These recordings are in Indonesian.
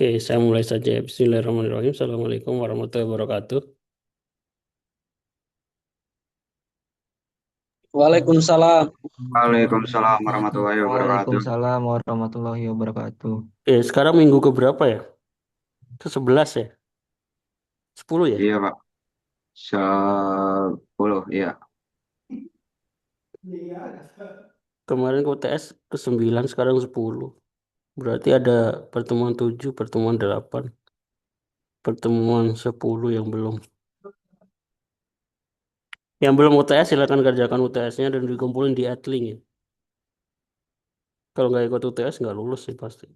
Oke, saya mulai saja. Bismillahirrahmanirrahim. Assalamualaikum warahmatullahi wabarakatuh. Waalaikumsalam. Waalaikumsalam warahmatullahi wabarakatuh. Waalaikumsalam warahmatullahi wabarakatuh. Oke, sekarang minggu keberapa ya? Ke 11 ya? 10 ya? Iya Pak, 10 iya. Kemarin ke UTS ke 9, sekarang 10. Berarti ada pertemuan 7, pertemuan 8, pertemuan 10 yang belum. Yang belum UTS silakan kerjakan UTS-nya dan dikumpulin di Adlink ya. Kalau nggak ikut UTS nggak lulus sih pasti.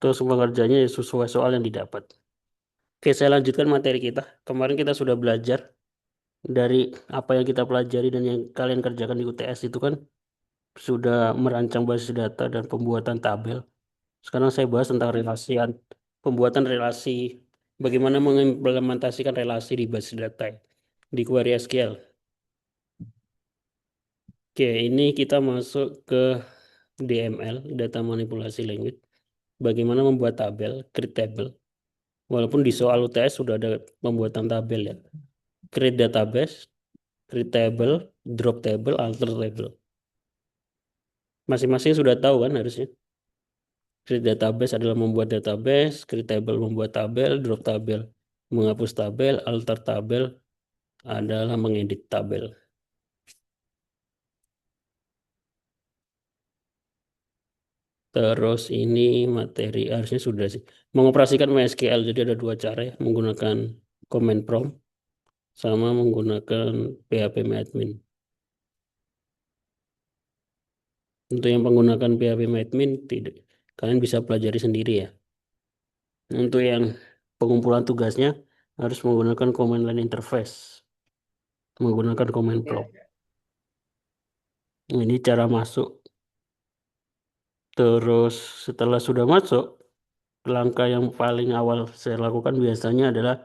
Terus pengerjanya ya sesuai soal yang didapat. Oke, saya lanjutkan materi kita. Kemarin kita sudah belajar dari apa yang kita pelajari dan yang kalian kerjakan di UTS itu kan sudah merancang basis data dan pembuatan tabel. Sekarang saya bahas tentang pembuatan relasi, bagaimana mengimplementasikan relasi di basis data ya, di query SQL. Oke, ini kita masuk ke DML, Data Manipulasi Language. Bagaimana membuat tabel, create table. Walaupun di soal UTS sudah ada pembuatan tabel ya. Create database, create table, drop table, alter table. Masing-masing sudah tahu kan harusnya. Create database adalah membuat database, create table membuat tabel, drop tabel menghapus tabel, alter tabel adalah mengedit tabel. Terus ini materi harusnya sudah sih. Mengoperasikan MySQL, jadi ada dua cara ya, menggunakan command prompt sama menggunakan php-admin. Untuk yang menggunakan php-admin, tidak, kalian bisa pelajari sendiri ya. Untuk yang pengumpulan tugasnya harus menggunakan command line interface, menggunakan command prompt. Ini cara masuk. Terus setelah sudah masuk, langkah yang paling awal saya lakukan biasanya adalah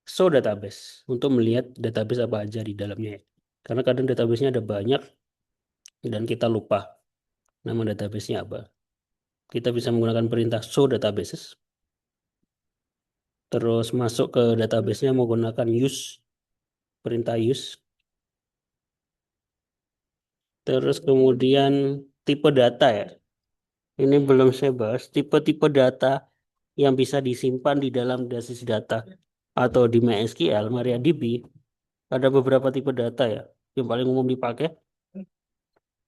show database untuk melihat database apa aja di dalamnya. Karena kadang databasenya ada banyak dan kita lupa nama databasenya apa. Kita bisa menggunakan perintah show databases. Terus masuk ke databasenya menggunakan use, perintah use. Terus kemudian tipe data ya. Ini belum saya bahas. Tipe-tipe data yang bisa disimpan di dalam basis data atau di MySQL, MariaDB, ada beberapa tipe data ya. Yang paling umum dipakai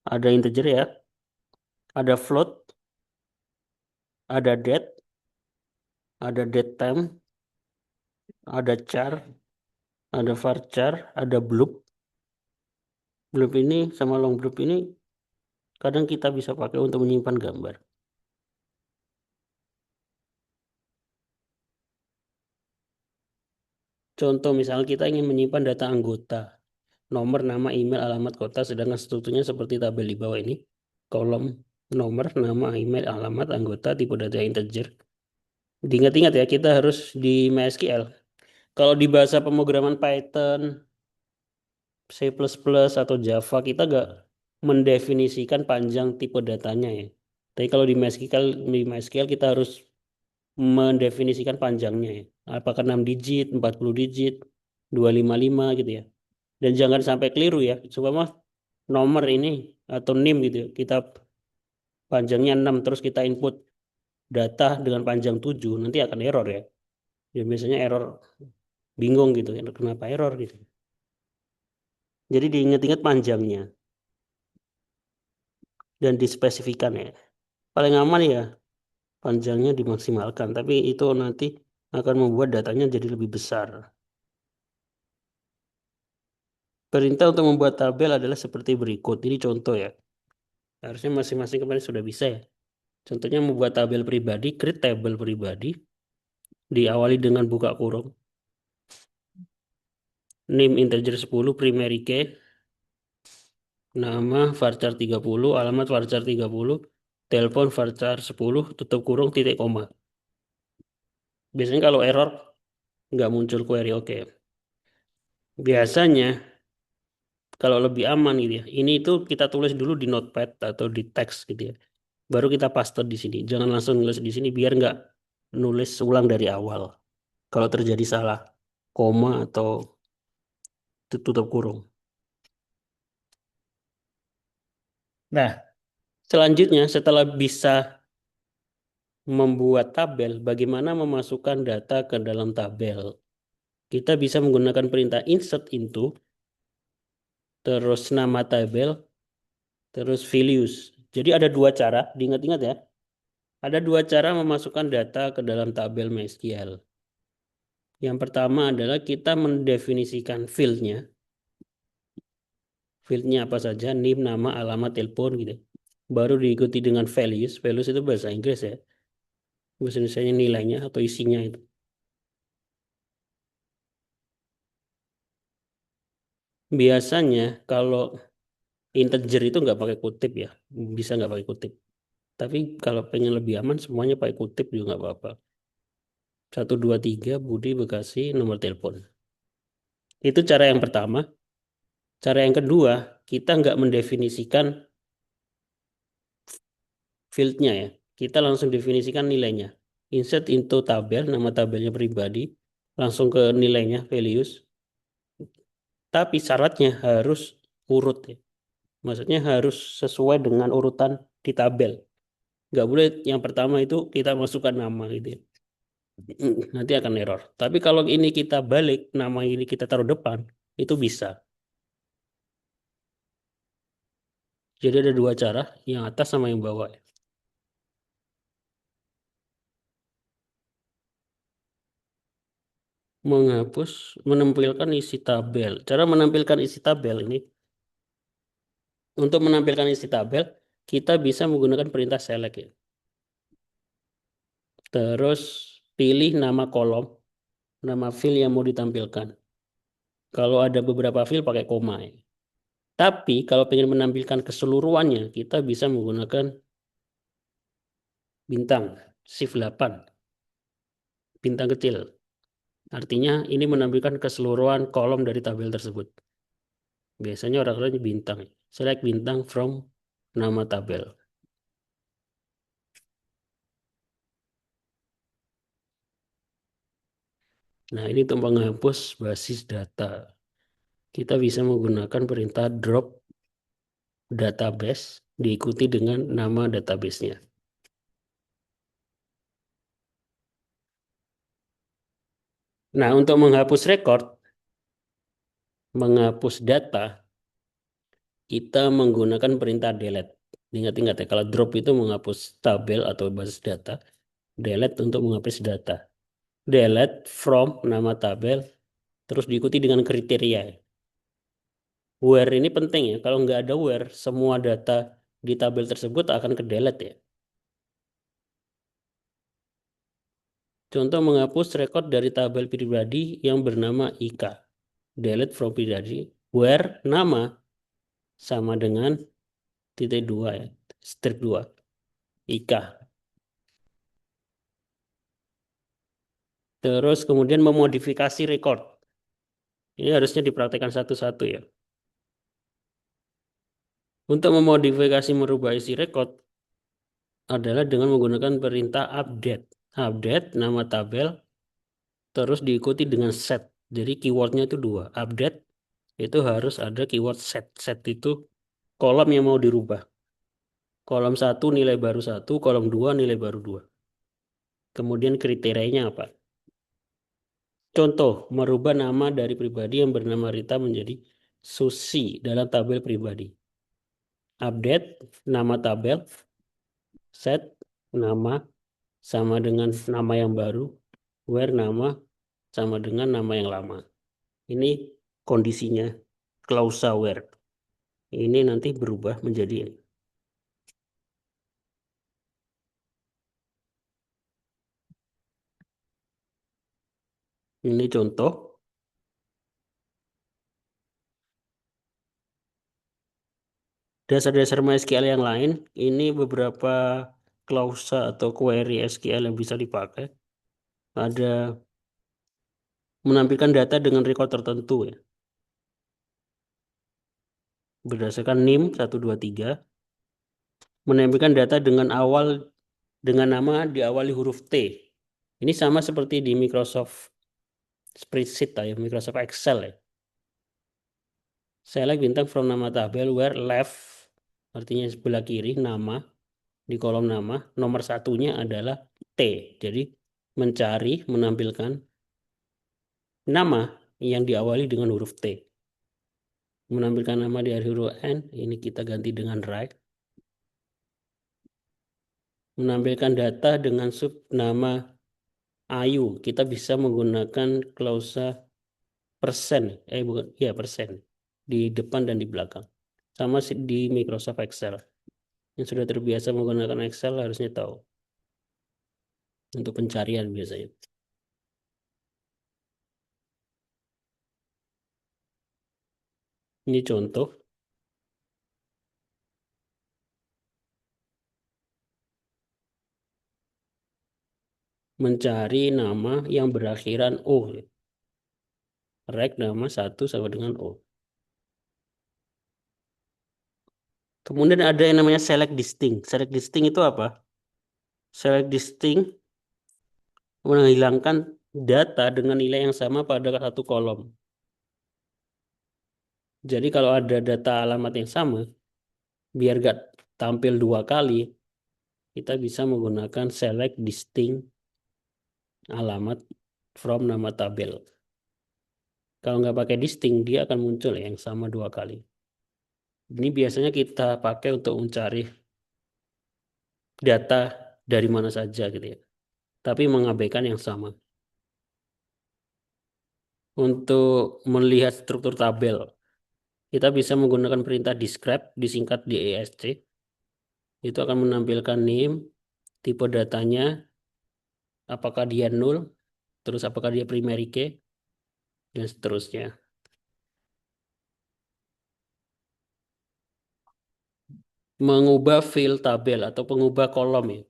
ada integer ya, ada float, ada date, ada datetime, ada char, ada varchar, ada blob. Blob ini sama long blob ini kadang kita bisa pakai untuk menyimpan gambar. Contoh misalnya kita ingin menyimpan data anggota, nomor, nama, email, alamat, kota, sedangkan strukturnya seperti tabel di bawah ini. Kolom nomor, nama, email, alamat, anggota, tipe data integer. Diingat-ingat ya, kita harus di MySQL. Kalau di bahasa pemrograman Python, C++ atau Java, kita nggak mendefinisikan panjang tipe datanya ya. Tapi kalau di MySQL kita harus mendefinisikan panjangnya ya. Apakah 6 digit, 40 digit, 255 gitu ya. Dan jangan sampai keliru ya. Supaya nomor ini atau NIM gitu ya. Kita panjangnya 6 terus kita input data dengan panjang 7 nanti akan error ya. Ya biasanya error, bingung gitu ya. Kenapa error gitu. Jadi diingat-ingat panjangnya dan dispesifikan ya. Paling aman ya panjangnya dimaksimalkan, tapi itu nanti akan membuat datanya jadi lebih besar. Perintah untuk membuat tabel adalah seperti berikut. Ini contoh ya. Harusnya masing-masing kemarin sudah bisa ya. Contohnya membuat tabel pribadi, create table pribadi, diawali dengan buka kurung. Name integer 10, primary key, nama varchar 30, alamat varchar 30, telepon varchar 10, tutup kurung, titik koma. Biasanya kalau error nggak muncul query oke. Biasanya kalau lebih aman gitu ya. Ini itu kita tulis dulu di notepad atau di teks gitu ya. Baru kita paste di sini. Jangan langsung nulis di sini biar nggak nulis ulang dari awal. Kalau terjadi salah koma atau tutup kurung. Nah, selanjutnya setelah bisa membuat tabel, bagaimana memasukkan data ke dalam tabel? Kita bisa menggunakan perintah insert into, terus nama tabel, terus values. Jadi ada dua cara, diingat-ingat ya. Ada dua cara memasukkan data ke dalam tabel MySQL. Yang pertama adalah kita mendefinisikan fieldnya. Fieldnya apa saja, name, nama, alamat, telepon gitu. Baru diikuti dengan values. Values itu bahasa Inggris ya. Bahasa Indonesia nilainya atau isinya itu. Biasanya kalau integer itu nggak pakai kutip ya. Bisa nggak pakai kutip. Tapi kalau pengen lebih aman semuanya pakai kutip juga nggak apa-apa. 123 Budi Bekasi nomor telepon. Itu cara yang pertama. Cara yang kedua, kita nggak mendefinisikan fieldnya ya. Kita langsung definisikan nilainya. Insert into tabel, nama tabelnya pribadi, langsung ke nilainya, values. Tapi syaratnya harus urut ya. Maksudnya harus sesuai dengan urutan di tabel. Nggak boleh yang pertama itu kita masukkan nama gitu ya. Nanti akan error. Tapi kalau ini kita balik, nama ini kita taruh depan, itu bisa. Jadi ada dua cara, yang atas sama yang bawah. Menghapus, menampilkan isi tabel. Cara menampilkan isi tabel ini, untuk menampilkan isi tabel, kita bisa menggunakan perintah select ya. Terus pilih nama kolom, nama field yang mau ditampilkan. Kalau ada beberapa field pakai koma ya. Tapi kalau ingin menampilkan keseluruhannya, kita bisa menggunakan bintang, shift 8, bintang kecil. Artinya ini menampilkan keseluruhan kolom dari tabel tersebut. Biasanya orang-orang bintang. Select bintang from nama tabel. Nah, ini untuk menghapus basis data. Kita bisa menggunakan perintah drop database diikuti dengan nama database-nya. Nah, untuk menghapus record, menghapus data, kita menggunakan perintah delete. Ingat-ingat ya, kalau drop itu menghapus tabel atau basis data, delete untuk menghapus data. Delete from nama tabel, terus diikuti dengan kriteria. Where ini penting ya, kalau nggak ada where, semua data di tabel tersebut akan ke delete ya. Contoh menghapus rekod dari tabel pribadi yang bernama Ika. Delete from pribadi, where nama sama dengan titik 2 ya, strip 2. Ika. Terus kemudian memodifikasi record. Ini harusnya dipraktekkan satu-satu ya. Untuk memodifikasi merubah isi record adalah dengan menggunakan perintah update. Update nama tabel terus diikuti dengan set. Jadi keywordnya itu dua. Update itu harus ada keyword set. Set itu kolom yang mau dirubah. Kolom 1 nilai baru 1, kolom 2 nilai baru 2. Kemudian kriterianya apa? Contoh, merubah nama dari pribadi yang bernama Rita menjadi Susi dalam tabel pribadi. Update nama tabel, set nama sama dengan nama yang baru, where nama sama dengan nama yang lama. Ini kondisinya, klausa where. Ini nanti berubah menjadi ini contoh. Dasar-dasar MySQL yang lain, ini beberapa klausa atau query SQL yang bisa dipakai. Ada menampilkan data dengan record tertentu ya. Berdasarkan NIM 123. Menampilkan data dengan nama diawali huruf T. Ini sama seperti di Microsoft Spreadsheet ya, Microsoft Excel ya. Select bintang from nama tabel where left artinya sebelah kiri nama di kolom nama nomor satunya adalah T. Jadi mencari menampilkan nama yang diawali dengan huruf T. Menampilkan nama di huruf N, ini kita ganti dengan right. Menampilkan data dengan sub nama Ayu, kita bisa menggunakan klausa persen, bukan, ya persen di depan dan di belakang. Sama di Microsoft Excel. Yang sudah terbiasa menggunakan Excel harusnya tahu. Untuk pencarian biasanya. Ini contoh. Mencari nama yang berakhiran O. Rek nama 1 sama dengan O. Kemudian ada yang namanya select distinct. Select distinct itu apa? Select distinct menghilangkan data dengan nilai yang sama pada satu kolom. Jadi kalau ada data alamat yang sama, biar gak tampil 2 kali, kita bisa menggunakan select distinct alamat from nama tabel. Kalau nggak pakai distinct, dia akan muncul yang sama 2 kali. Ini biasanya kita pakai untuk mencari data dari mana saja gitu ya. Tapi mengabaikan yang sama. Untuk melihat struktur tabel, kita bisa menggunakan perintah describe, disingkat DESC. Itu akan menampilkan name, tipe datanya, apakah dia null, terus apakah dia primary key, dan seterusnya. Mengubah field tabel atau mengubah kolom ya.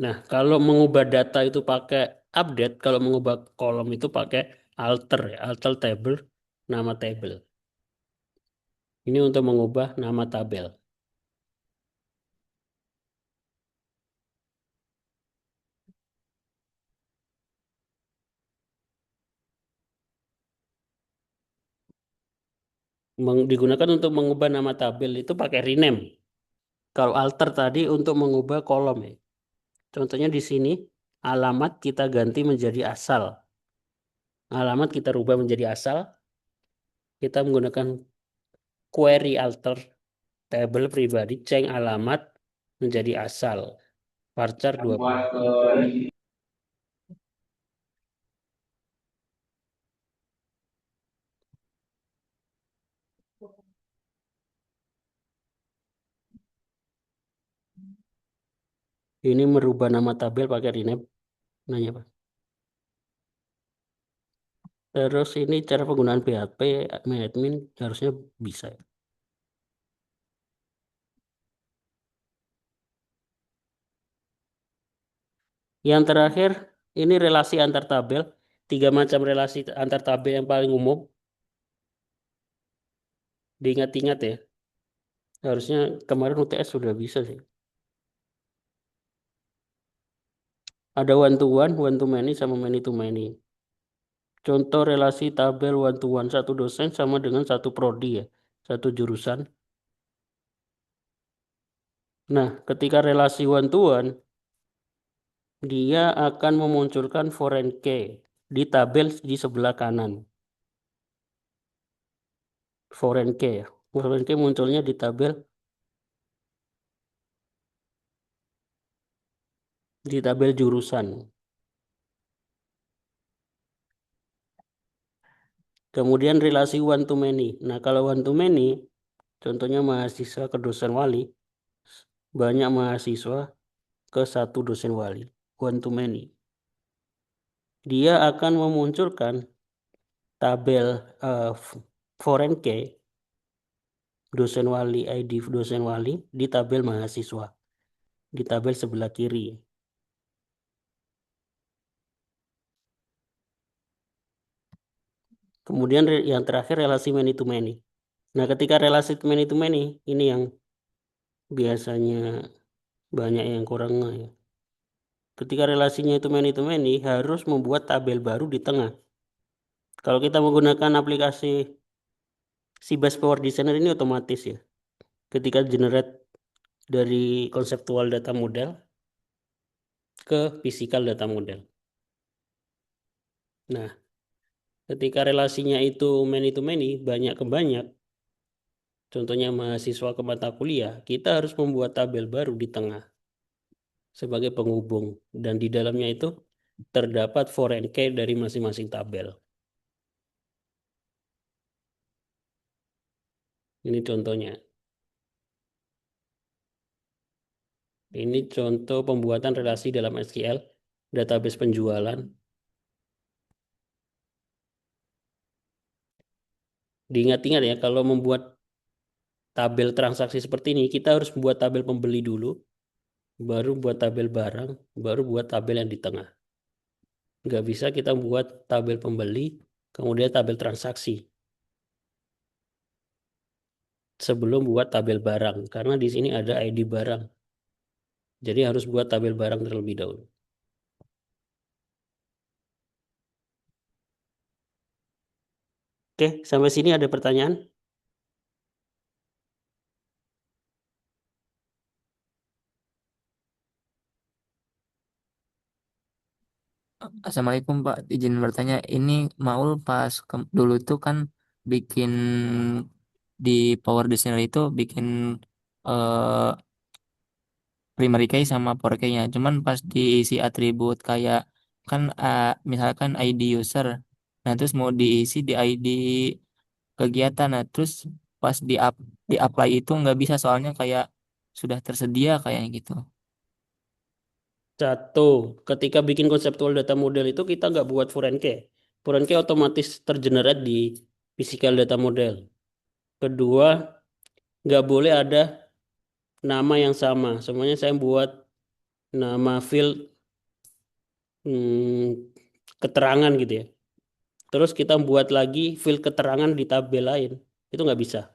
Nah, kalau mengubah data itu pakai update, kalau mengubah kolom itu pakai alter ya, alter table, nama table. Ini untuk mengubah nama tabel. Digunakan untuk mengubah nama tabel itu pakai rename. Kalau alter tadi untuk mengubah kolom ya. Contohnya di sini alamat kita ganti menjadi asal. Alamat kita rubah menjadi asal. Kita menggunakan query alter table pribadi change alamat menjadi asal. Varchar 20. Ini merubah nama tabel pakai rename. Nanya Pak. Terus ini cara penggunaan PHP admin harusnya bisa. Yang terakhir ini relasi antar tabel. 3 macam relasi antar tabel yang paling umum. Diingat-ingat ya. Harusnya kemarin UTS sudah bisa sih. Ada one to many, sama many to many. Contoh relasi tabel one to one, satu dosen sama dengan satu prodi ya, satu jurusan. Nah, ketika relasi one to one, dia akan memunculkan foreign key di tabel di sebelah kanan. Foreign key. Foreign key munculnya di tabel jurusan. Kemudian relasi one to many. Nah, kalau one to many, contohnya mahasiswa ke dosen wali, banyak mahasiswa ke satu dosen wali. One to many. Dia akan memunculkan tabel foreign key dosen wali, ID dosen wali di tabel mahasiswa. Di tabel sebelah kiri. Kemudian yang terakhir relasi many to many. Nah, ketika relasi many to many, ini yang biasanya Banyak yang kurang ngeh ya. Ketika relasinya itu many to many, harus membuat tabel baru di tengah. Kalau kita menggunakan aplikasi Sybase Power Designer ini otomatis ya. Ketika generate dari konseptual data model ke physical data model. Nah, ketika relasinya itu many to many, banyak ke banyak, contohnya mahasiswa ke mata kuliah, kita harus membuat tabel baru di tengah sebagai penghubung. Dan di dalamnya itu terdapat foreign key dari masing-masing tabel. Ini contohnya. Ini contoh pembuatan relasi dalam SQL, database penjualan. Diingat-ingat ya, kalau membuat tabel transaksi seperti ini, kita harus buat tabel pembeli dulu, baru buat tabel barang, baru buat tabel yang di tengah. Nggak bisa kita buat tabel pembeli, kemudian tabel transaksi. Sebelum buat tabel barang, karena di sini ada ID barang. Jadi harus buat tabel barang terlebih dahulu. Oke, sampai sini ada pertanyaan? Assalamualaikum Pak, izin bertanya. Ini Maul pas dulu tuh kan bikin di Power Designer itu bikin eh, primary key sama power key-nya. Cuman pas diisi atribut kayak kan misalkan ID user, nah terus mau diisi di ID kegiatan, nah terus pas di apply itu nggak bisa soalnya kayak sudah tersedia kayaknya gitu. Satu, ketika bikin konseptual data model itu kita nggak buat foreign key. Foreign key otomatis tergenerate di physical data model. Kedua, nggak boleh ada nama yang sama. Semuanya saya buat nama field keterangan gitu ya. Terus kita buat lagi field keterangan di tabel lain. Itu nggak bisa.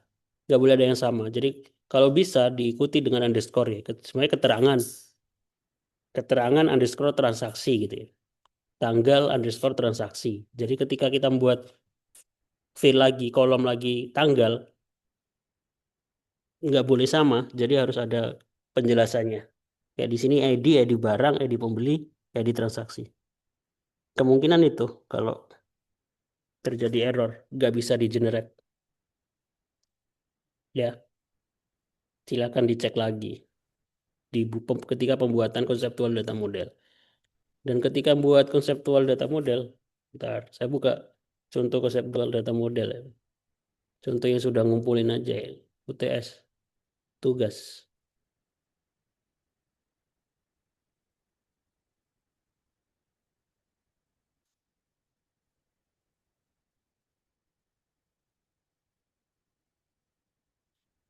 Nggak boleh ada yang sama. Jadi kalau bisa diikuti dengan underscore ya. Sebenarnya keterangan. Keterangan underscore transaksi gitu ya. Tanggal underscore transaksi. Jadi ketika kita membuat field lagi, kolom lagi tanggal, nggak boleh sama. Jadi harus ada penjelasannya. Kayak di sini ID, ID barang, ID pembeli, ID transaksi. Kemungkinan itu kalau terjadi error, nggak bisa di generate. Ya, silakan dicek lagi di ketika pembuatan konseptual data model. Dan ketika buat konseptual data model, bentar, saya buka contoh konseptual data model ya. Contoh yang sudah ngumpulin aja ya. UTS, tugas.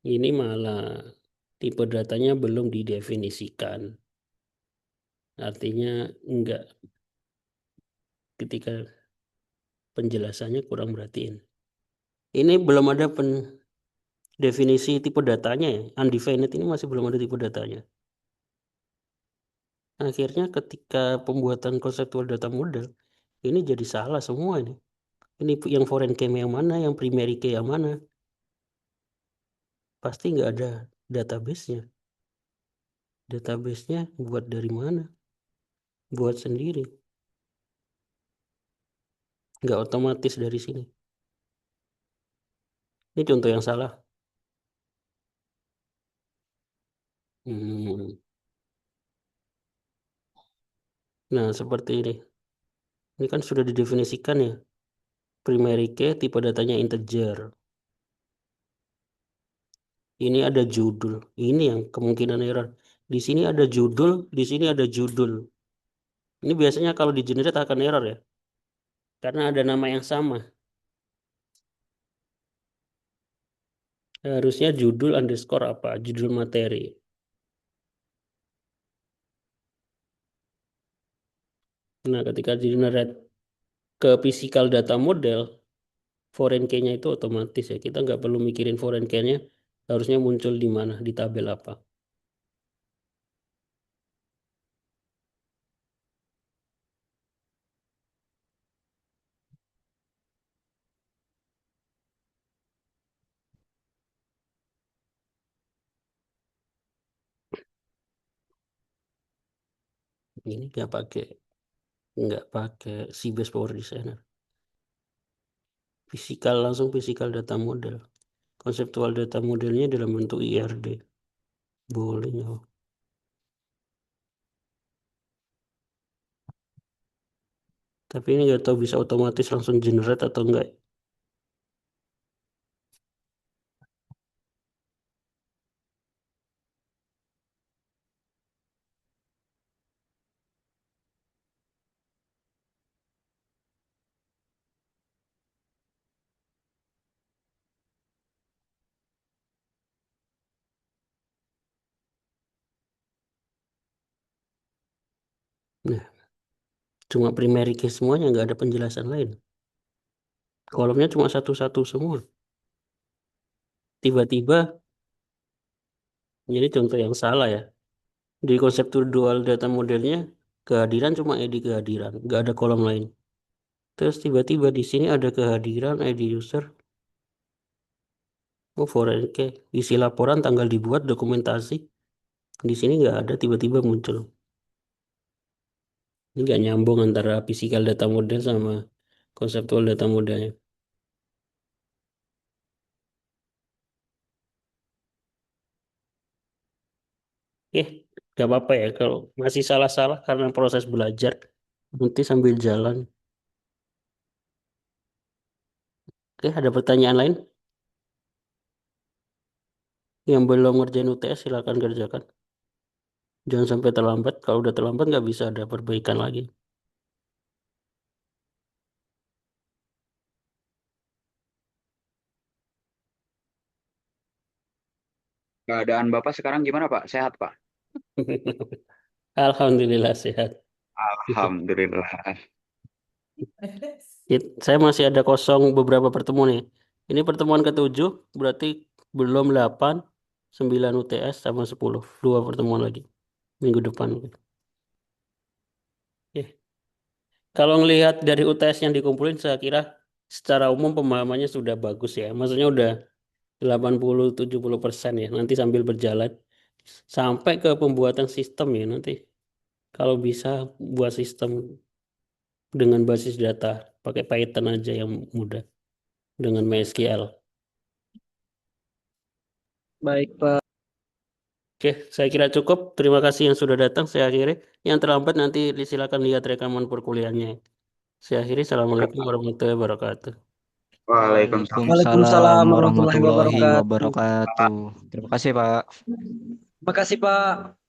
Ini malah tipe datanya belum didefinisikan. Artinya enggak, ketika penjelasannya kurang berartiin. Ini belum ada definisi tipe datanya ya. Undefined ini masih belum ada tipe datanya. Akhirnya ketika pembuatan konseptual data model, ini jadi salah semua ini. Ini yang foreign key yang mana, yang primary key yang mana. Pasti nggak ada database-nya. Database-nya buat dari mana? Buat sendiri. Nggak otomatis dari sini. Ini contoh yang salah. Hmm. Nah, seperti ini. Ini kan sudah didefinisikan ya. Primary key tipe datanya integer. Ini ada judul. Ini yang kemungkinan error. Di sini ada judul, di sini ada judul. Ini biasanya kalau di generate akan error ya. Karena ada nama yang sama. Harusnya judul underscore apa? Judul materi. Nah, ketika di generate ke physical data model, foreign key-nya itu otomatis ya. Kita nggak perlu mikirin foreign key-nya harusnya muncul di mana, di tabel apa. Ini nggak pakai CBase Power Designer. Langsung physical data model. Konseptual data modelnya dalam bentuk IRD. Boleh ya. Tapi ini nggak tahu bisa otomatis langsung generate atau enggak. Nah, cuma primary key semuanya, nggak ada penjelasan lain. Kolomnya cuma satu-satu semua. Tiba-tiba, jadi contoh yang salah ya. Di konseptual data modelnya, kehadiran cuma ID kehadiran, nggak ada kolom lain. Terus tiba-tiba di sini ada kehadiran ID user. Oh, foreign key. Isi laporan, tanggal dibuat, dokumentasi. Di sini nggak ada, tiba-tiba muncul. Ini nggak nyambung antara physical data model sama konseptual data modelnya. Nggak apa-apa ya kalau masih salah-salah karena proses belajar. Nanti sambil jalan. Ada pertanyaan lain? Yang belum ngerjain UTS silakan kerjakan. Jangan sampai terlambat. Kalau udah terlambat nggak bisa ada perbaikan lagi. Keadaan Bapak sekarang gimana, Pak? Sehat, Pak? Alhamdulillah sehat. Alhamdulillah. Saya masih ada kosong beberapa pertemuan nih. Ini pertemuan ke-7, berarti belum 8, 9 UTS sama 10. Dua pertemuan lagi minggu depan. Oke. Kalau ngelihat dari UTS yang dikumpulin, saya kira secara umum pemahamannya sudah bagus ya. Maksudnya udah 80-70% ya. Nanti sambil berjalan sampai ke pembuatan sistem ya nanti. Kalau bisa buat sistem dengan basis data pakai Python aja yang mudah dengan MySQL. Baik, Pak. Oke, saya kira cukup. Terima kasih yang sudah datang. Saya akhiri. Yang terlambat nanti silakan lihat rekaman perkuliahannya. Saya akhiri. Oke, Assalamualaikum Pak. warahmatullahi wabarakatuh. Waalaikumsalam. Waalaikumsalam warahmatullahi warahmatullahi wabarakatuh. wabarakatuh. Terima kasih, Pak. Terima kasih, Pak.